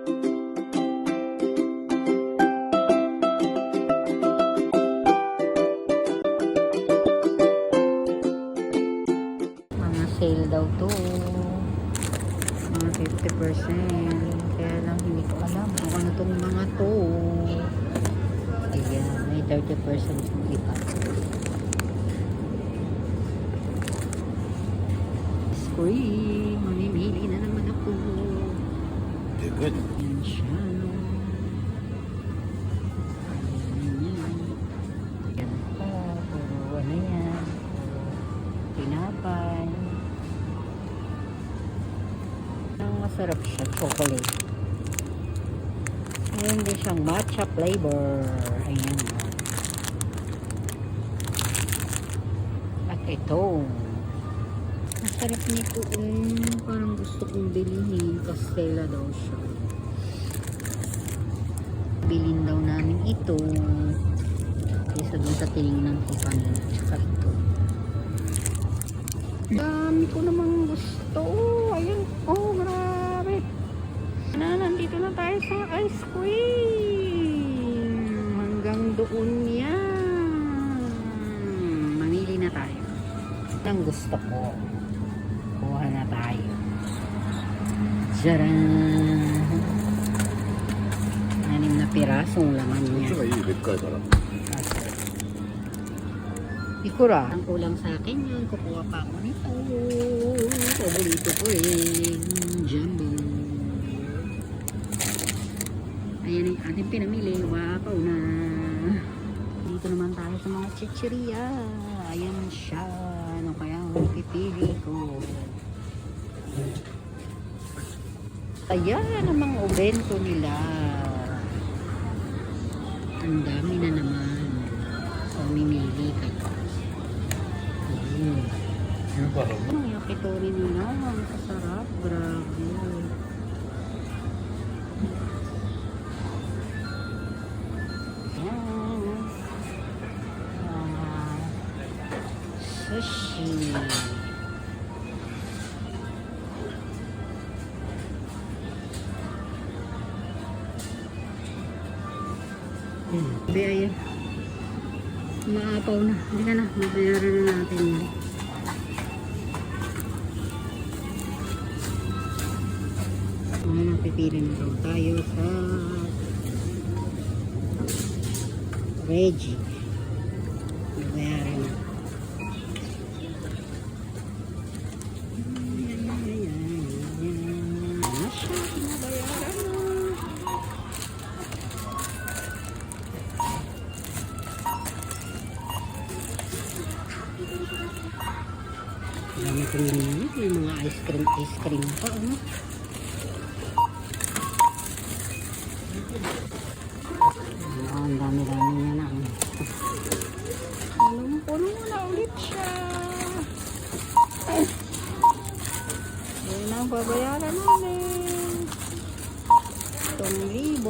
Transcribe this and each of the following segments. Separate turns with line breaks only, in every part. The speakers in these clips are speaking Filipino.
Mga sale daw to. Mga 50%. Kaya lang hindi ko alam kung ano tong mga to. Ayan, may 30% yung iba. Screen, mamimili na naman ako.
They're good.
Ayan siya. Ayan pa, puro ano yan. Tinapay. Ang masarap siya, chocolate. Ayan din siyang matcha flavor. Ayan. At ito. Masarap nito. Parang gusto kong bilhin. Castella daw siya. Bilhin daw namin ito. Kaysa dun sa tinignan ko kanina. Tsaka ito. Dami ko namang gusto. Ayan. Oh, grabe. Nandito na tayo sa ice cream. Hanggang doon yan. Mamili na tayo. Ang gusto ko. Kuha na tayo. Tcharan! 6 na pirasong laman niya. Ikura. Ang kulang sa akin yun. Kukuha pa ako nito. Paborito ko rin. Jumbo. Ayan ang ating pinamili. Wakaw na. Dito naman tayo sa mga chicheria. Ayan siya. Ano kaya ang pipili ko? Ayan ang mga obento nila. Ang dami na naman. So, mimili ka. Ang yakitori nila. Ang kasarap. Grabe. Sushi. Ayan. Maapaw na. Hindi ka na. Mabayaran na natin yun. Pipili na daw tayo sa Reggie. Mabayaran na. Dami ko rin yung mga ice cream pa, ano? Ang dami-dami niya na. Puno na ulit siya. Yan ang babayaran namin. 2,000.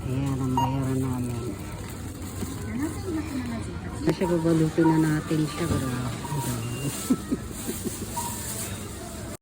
Ayan ang bayaran namin. Kasi babalutin na natin siya.